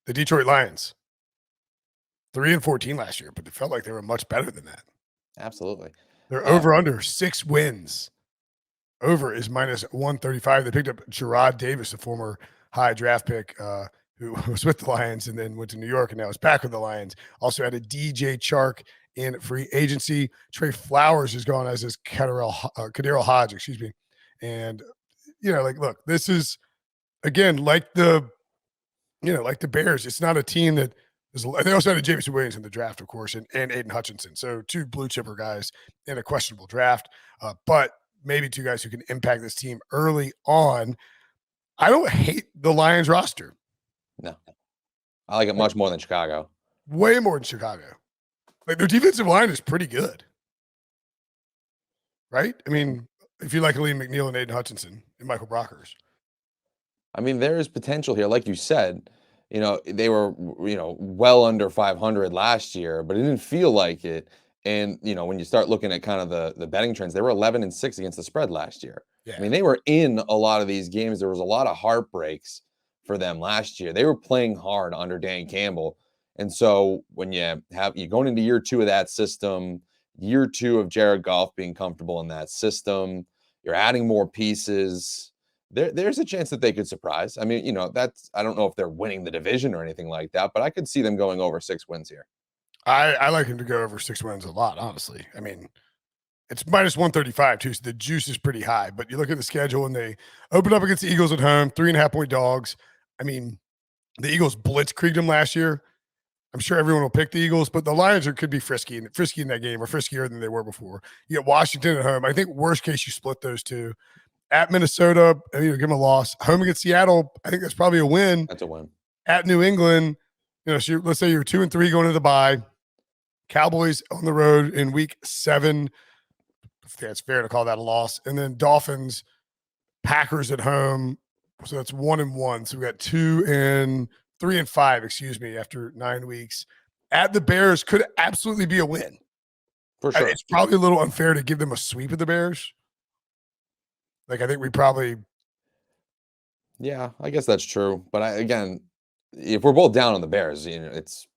The Detroit Lions, 3-14 last year, but it felt like they were much better than that. Absolutely. They're over under 6 wins. Over is -135. They picked up Gerard Davis, a former high draft pick who was with the Lions and then went to New York and now is back with the Lions. Also added DJ Chark in free agency. Trey Flowers is gone as his Kadarius Hodge, excuse me. And, look, this is, again, like the Bears. It's not a team that is, they also had a Jameson Williams in the draft, of course, and Aiden Hutchinson. So 2 blue chipper guys in a questionable draft. But maybe 2 guys who can impact this team early on. I don't hate the Lions roster. No. I like it much more than Chicago. Way more than Chicago. Like, their defensive line is pretty good. Right? I mean, if you like Aleem McNeil and Aiden Hutchinson and Michael Brockers. I mean, there is potential here. Like you said, they were, well under 500 last year, but it didn't feel like it. And, when you start looking at kind of the betting trends, they were 11-6 against the spread last year. Yeah. I mean, they were in a lot of these games. There was a lot of heartbreaks for them last year. They were playing hard under Dan Campbell. And so when you're going into year 2 of that system, year 2 of Jared Goff being comfortable in that system, you're adding more pieces. There's a chance that they could surprise. I mean, I don't know if they're winning the division or anything like that, but I could see them going over 6 wins here. I like him to go over 6 wins a lot, honestly. I mean, it's -135 too, so the juice is pretty high. But you look at the schedule, and they open up against the Eagles at home, 3.5-point dogs. I mean, the Eagles blitzkrieged them last year. I'm sure everyone will pick the Eagles, but the Lions could be frisky in that game, or friskier than they were before. You get Washington at home. I think worst case you split those 2. At Minnesota, give them a loss. Home against Seattle, I think that's probably a win. That's a win. At New England, so let's say you're 2-3 going to the bye. Cowboys on the road in week 7. I think it's fair to call that a loss. And then Dolphins, Packers at home. So that's 1-1. So we got 3-5, excuse me, after 9 weeks. At the Bears could absolutely be a win. For sure. It's probably a little unfair to give them a sweep of the Bears. Like, I think we probably. Yeah, I guess that's true. But again, if we're both down on the Bears, it's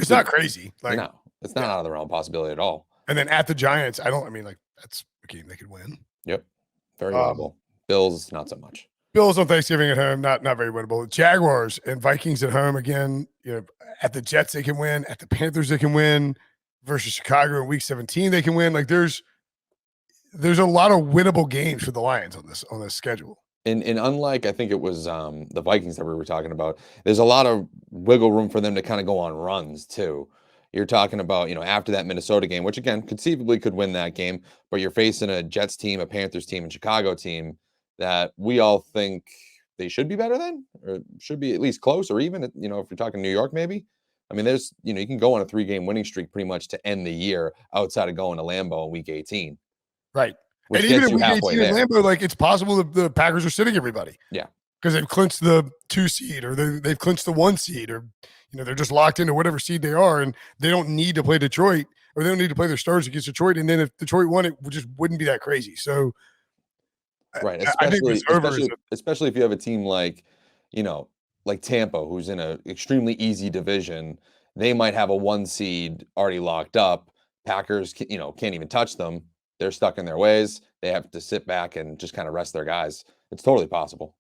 not crazy. Like, no, it's not out of the realm of possibility at all. And then at the Giants, that's a game they could win. Yep. Very winnable. Bills, not so much. Bills on Thanksgiving at home, not very winnable. Jaguars and Vikings at home again. At the Jets they can win. At the Panthers they can win. Versus Chicago in Week 17 they can win. Like, there's a lot of winnable games for the Lions on this schedule. And unlike, I think it was the Vikings that we were talking about, there's a lot of wiggle room for them to kind of go on runs too. You're talking about, after that Minnesota game, which again conceivably could win that game, but you're facing a Jets team, a Panthers team, and Chicago team that we all think they should be better than, or should be at least close, or even, if you're talking New York, maybe. I mean, there's, you can go on a 3-game winning streak pretty much to end the year outside of going to Lambeau in Week 18. Right. Which and even gets in you Week halfway 18 there. at Lambeau, like, it's possible that the Packers are sitting everybody. Yeah. Because they've clinched the 2 seed, or they've clinched the 1 seed, or they're just locked into whatever seed they are, and they don't need to play Detroit, or they don't need to play their stars against Detroit. And then if Detroit won, it just wouldn't be that crazy. So, right, especially if you have a team like, like Tampa, who's in an extremely easy division. They might have a 1 seed already locked up. Packers, can't even touch them. They're stuck in their ways. They have to sit back and just kind of rest their guys. It's totally possible.